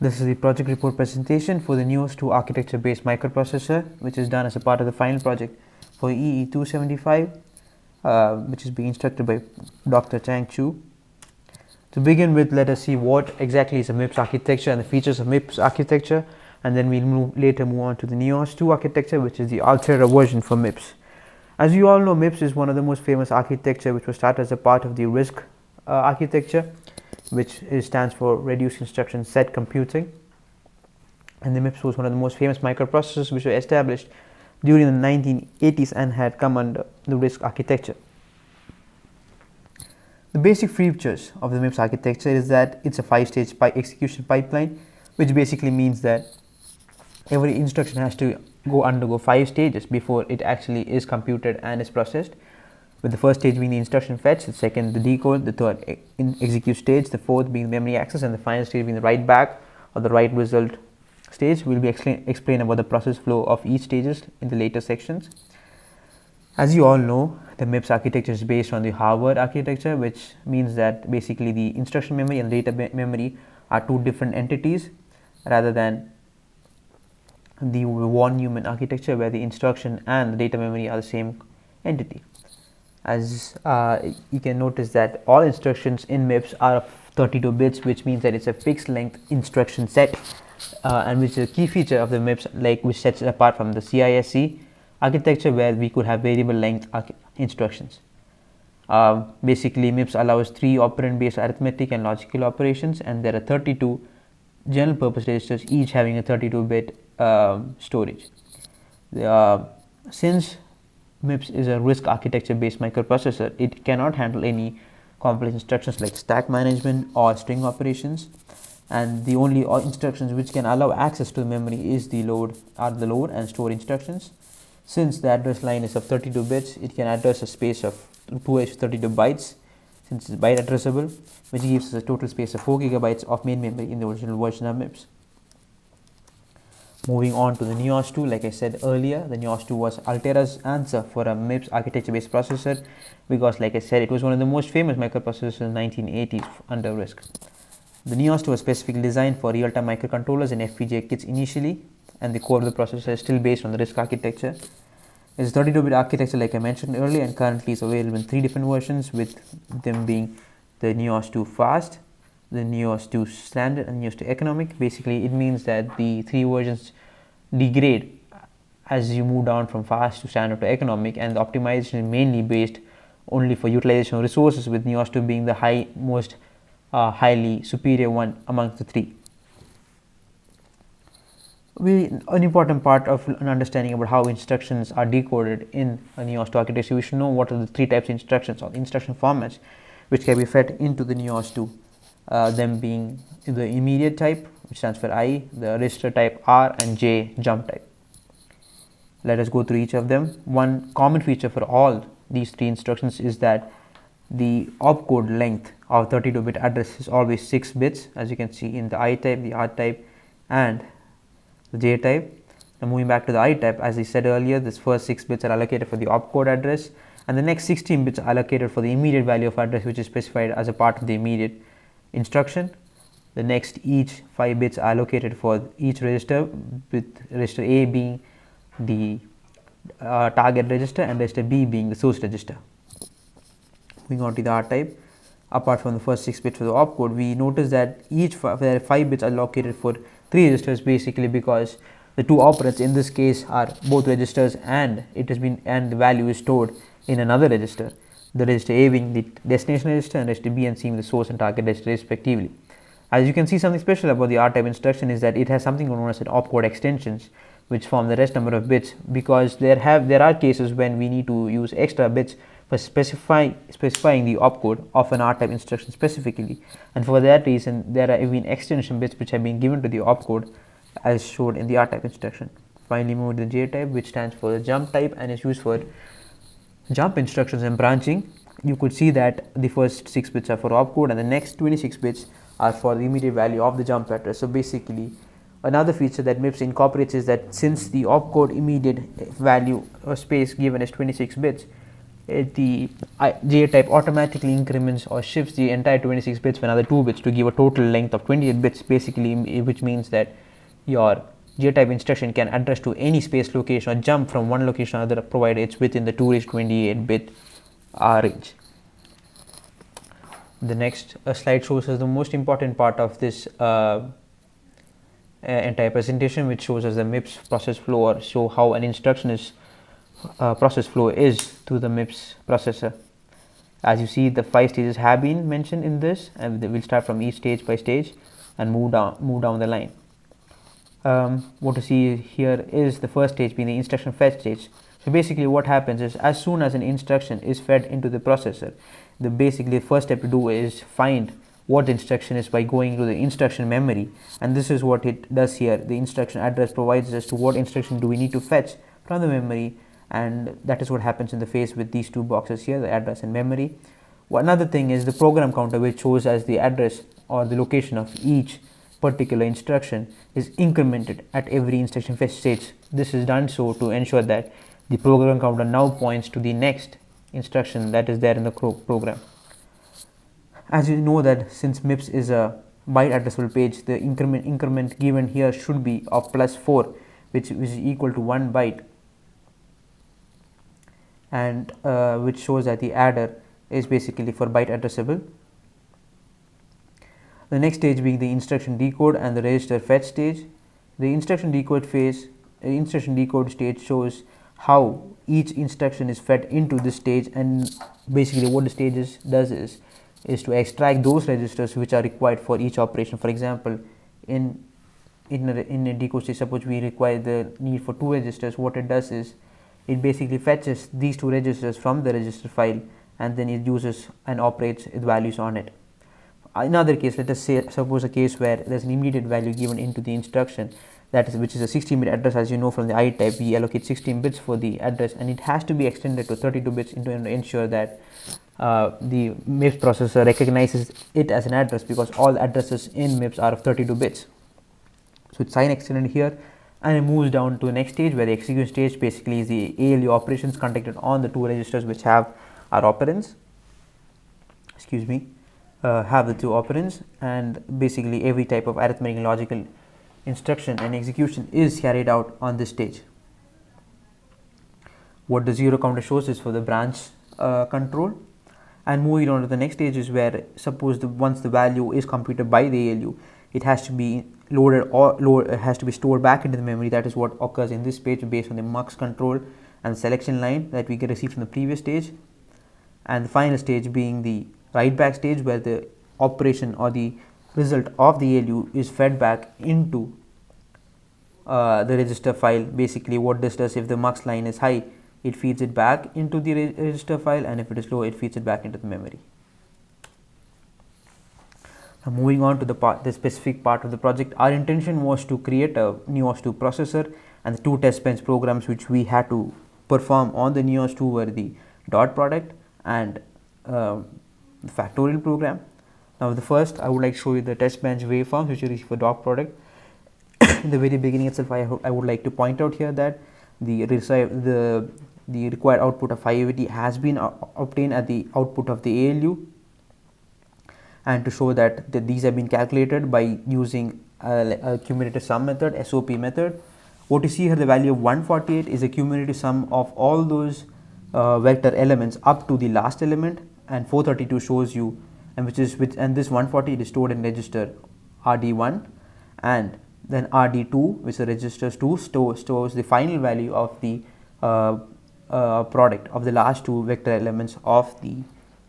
This is the project report presentation for the Nios II architecture based microprocessor, which is done as a part of the final project for EE275, which is being instructed by Dr. Chang, Choo. To begin with, let us see what exactly is a MIPS architecture and the features of MIPS architecture, and then we'll later move on to the Nios II architecture, which is the ultra version for MIPS. As you all know, MIPS is one of the most famous architecture which was started as a part of the RISC architecture, which stands for Reduced Instruction Set Computing. And the MIPS was one of the most famous microprocessors which were established during the 1980s and had come under the RISC architecture. The basic features of the MIPS architecture is that it's a 5-stage execution pipeline, which basically means that every instruction has to undergo 5 stages before it actually is computed and is processed, with the first stage being the instruction fetch, the second the decode, the third execute stage, the fourth being memory access, and the final stage being the write back or the write result stage. We'll be explain about the process flow of each stages in the later sections. As you all know, the MIPS architecture is based on the Harvard architecture, which means that basically the instruction memory and data memory are two different entities rather than the von Neumann architecture, where the instruction and the data memory are the same entity. As you can notice that all instructions in MIPS are of 32 bits, which means that it's a fixed length instruction set, and which is a key feature of the MIPS, which sets it apart from the CISC architecture, where we could have variable length instructions. Basically, MIPS allows 3 operand based arithmetic and logical operations, and there are 32 general purpose registers, each having a 32-bit storage. Since MIPS is a RISC architecture based microprocessor, it cannot handle any complex instructions like stack management or string operations, and the only instructions which can allow access to the memory is the load and store instructions. Since the address line is of 32 bits, it can address a space of 232 bytes, since it's byte addressable, which gives us a total space of 4 gigabytes of main memory in the original version of MIPS. Moving on to the Nios II, like I said earlier, the Nios II was Altera's answer for a MIPS architecture-based processor, because like I said, it was one of the most famous microprocessors in the 1980s under RISC. The Nios II was specifically designed for real-time microcontrollers and FPGA kits initially, and the core of the processor is still based on the RISC architecture. It's a 32-bit architecture like I mentioned earlier, and currently is available in 3 different versions, with them being the Nios II Fast, the Nios II Standard, and Nios II Economic. Basically, it means that the 3 versions degrade as you move down from Fast to Standard to Economic, and the optimization is mainly based only for utilization of resources, with Nios II being the most highly superior one amongst the 3. An important part of an understanding about how instructions are decoded in a Nios II architecture, we should know what are the 3 types of instructions or instruction formats which can be fed into the Nios II. Them being the immediate type, which stands for I, the register type R, and J, jump type. Let us go through each of them. One common feature for all these 3 instructions is that the opcode length of 32-bit address is always 6 bits, as you can see in the I type, the R type, and the J type. Now moving back to the I type, as I said earlier, this first 6 bits are allocated for the opcode address, and the next 16 bits are allocated for the immediate value of address, which is specified as a part of the immediate instruction. The next each 5 bits are allocated for each register, with register A being the target register and register B being the source register. Moving on to the R type, apart from the first 6 bits for the opcode, we notice that each 5 bits are allocated for 3 registers, basically because the 2 operands in this case are both registers, and the value is stored in another register, the register A being the destination register and register B and C being the source and target register respectively. As you can see, something special about the R type instruction is that it has something known as opcode extensions, which form the rest number of bits, because there are cases when we need to use extra bits for specifying the opcode of an R type instruction specifically, and for that reason there are even extension bits which have been given to the opcode as shown in the R type instruction. Finally, move to the J type, which stands for the jump type and is used for jump instructions and branching. You could see that the first 6 bits are for opcode and the next 26 bits are for the immediate value of the jump address. So basically, another feature that MIPS incorporates is that since the opcode immediate value or space given is 26 bits, the GA type automatically increments or shifts the entire 26 bits for another 2 bits to give a total length of 28 bits, basically, which means that your GA type instruction can address to any space location or jump from one location to another, provided it's within the 2^28 bit range. The next slide shows us the most important part of this entire presentation, which shows us the MIPS process flow, or show how an instruction is process flow is through the MIPS processor. As you see, the 5 stages have been mentioned in this, and we'll start from each stage by stage and move down the line. What to see here is the first stage being the instruction fetch stage. So basically what happens is, as soon as an instruction is fed into the processor, the first step to do is find what the instruction is by going to the instruction memory, and this is what it does here. The instruction address provides us to what instruction do we need to fetch from the memory, and that is what happens in the phase with these two boxes here, the address and memory. Another thing is the program counter, which shows as the address or the location of each particular instruction is incremented at every instruction fetch stage. This is done so to ensure that the program counter now points to the next instruction that is there in the program. As you know that since MIPS is a byte addressable page, the increment given here should be of +4, which is equal to 1 byte, and which shows that the adder is basically for byte addressable. The next stage being the instruction decode and the register fetch stage. The instruction decode stage shows how each instruction is fed into this stage, and basically what the stage does is to extract those registers which are required for each operation. For example, in a decode stage, suppose we require the need for 2 registers. What it does is it basically fetches these 2 registers from the register file, and then it uses and operates with values on it. Another case, let us say, suppose a case where there is an immediate value given into the instruction, which is a 16-bit address. As you know from the I type, we allocate 16 bits for the address, and it has to be extended to 32 bits to ensure that the MIPS processor recognizes it as an address, because all addresses in MIPS are of 32 bits. So it's sign extended here, and it moves down to the next stage, where the execution stage basically is the ALU operations conducted on the 2 registers which have our operands. Have the 2 operands, and basically every type of arithmetic and logical instruction and execution is carried out on this stage. What the 0 counter shows is for the branch control. And moving on to the next stage is where, suppose once the value is computed by the ALU, it has to be loaded or it has to be stored back into the memory. That is what occurs in this page based on the mux control and selection line that we get received from the previous stage. And the final stage being the write back stage, where the operation or the result of the ALU is fed back into the register file. Basically what this does, if the mux line is high, it feeds it back into the register file, and if it is low, it feeds it back into the memory. Now moving on to the specific part of the project, our intention was to create a Nios II processor, and the 2 test bench programs which we had to perform on the Nios II were the dot product and Factorial program. Now the first, I would like to show you the test bench waveforms which you receive for dot product. In the very beginning itself, I would like to point out here that the required output of 580 has been obtained at the output of the ALU, and to show that these have been calculated by using a cumulative sum method, SOP method. What you see here, the value of 148 is a cumulative sum of all those vector elements up to the last element, and 432 shows you, and this 148 is stored in register RD1, and then RD2, which is registers 2, stores the final value of the product of the last 2 vector elements of the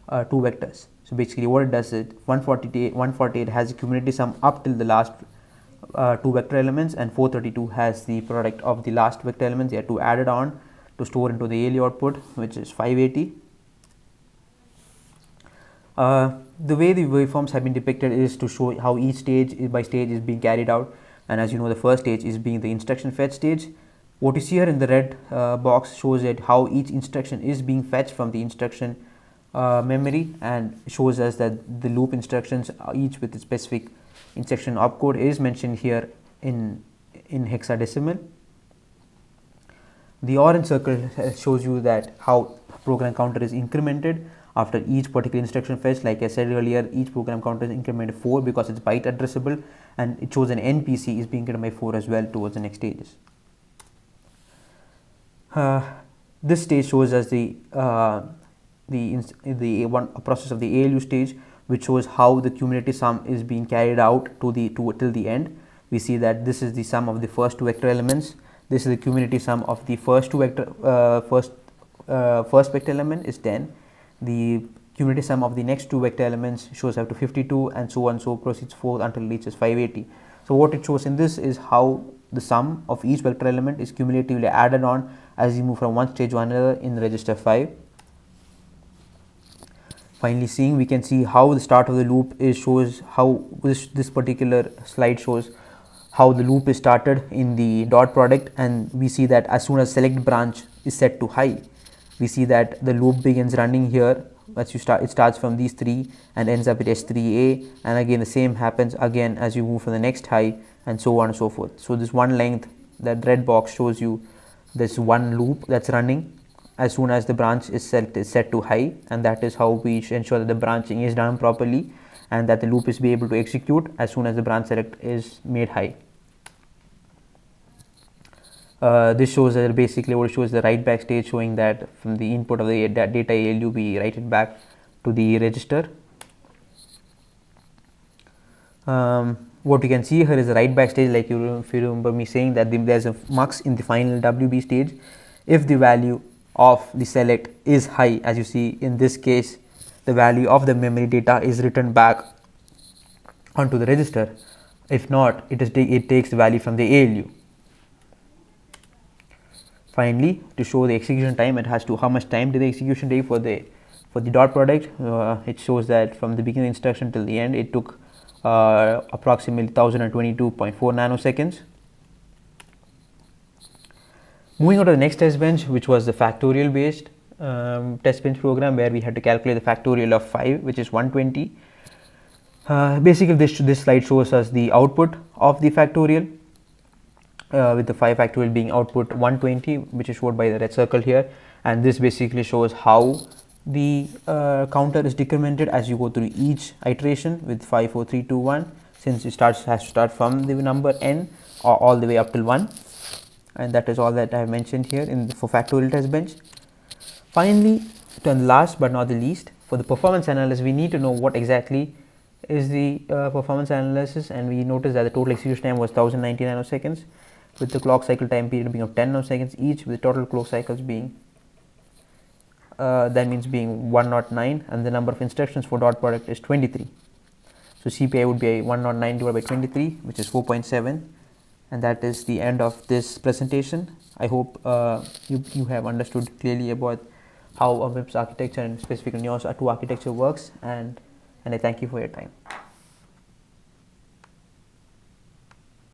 2 vectors. So basically what it does is 148 has a cumulative sum up till the last 2 vector elements, and 432 has the product of the last vector elements. They are 2 added on to store into the ALU output, which is 580. The way the waveforms have been depicted is to show how each stage by stage is being carried out, and as you know, the first stage is being the instruction fetch stage. What you see here in the red box shows that how each instruction is being fetched from the instruction memory, and shows us that the loop instructions each with a specific instruction opcode is mentioned here in hexadecimal. The orange circle shows you that how program counter is incremented after each particular instruction fetch. Like I said earlier, each program counter is incremented 4 because it's byte addressable, and it shows an NPC is being incremented by 4 as well towards the next stages. This stage shows us the process of the ALU stage, which shows how the cumulative sum is being carried out till the end. We see that this is the sum of the first 2 vector elements. This is the cumulative sum of the first vector element is 10. The cumulative sum of the next 2 vector elements shows up to 52, and so on, so proceeds forth until it reaches 580. So what it shows in this is how the sum of each vector element is cumulatively added on as you move from one stage to another in register 5. Finally, we can see how the start of the loop shows how this particular slide shows how the loop is started in the dot product, and we see that as soon as select branch is set to high, we see that the loop begins running here. As you start, it starts from these 3 and ends up at S3A, and again the same happens again as you move from the next high, and so on and so forth. So this one length, that red box shows you this one loop that's running as soon as the branch is set to high, and that is how we ensure that the branching is done properly and that the loop is be able to execute as soon as the branch select is made high. This shows that basically what it shows the write back stage, showing that from the input of the data ALU we write it back to the register. What you can see here is the write back stage. Like if you remember me saying that there's a mux in the final WB stage. If the value of the select is high, as you see in this case, the value of the memory data is written back onto the register. If not, it takes the value from the ALU. Finally, to show the execution time, it has to how much time did the execution take for the dot product. It shows that from the beginning of the instruction till the end, it took approximately 1022.4 nanoseconds. Moving on to the next test bench, which was the factorial based test bench program, where we had to calculate the factorial of 5, which is 120. Basically, this slide shows us the output of the factorial, with the 5 factorial being output 120, which is showed by the red circle here, and this basically shows how the counter is decremented as you go through each iteration with 5, 4, 3, 2, 1, since it has to start from the number n or all the way up till 1, and that is all that I have mentioned here for factorial test bench. Finally, last but not the least, for the performance analysis, we need to know what exactly is the performance analysis, and we notice that the total execution time was 1090 nanoseconds, with the clock cycle time period being of 10 nanoseconds each, with total clock cycles being that means being 109, and the number of instructions for dot product is 23. So CPI would be 109 divided by 23, which is 4.7, and that is the end of this presentation. I hope you have understood clearly about how a MIPS architecture and specifically Nios II architecture works, and I thank you for your time.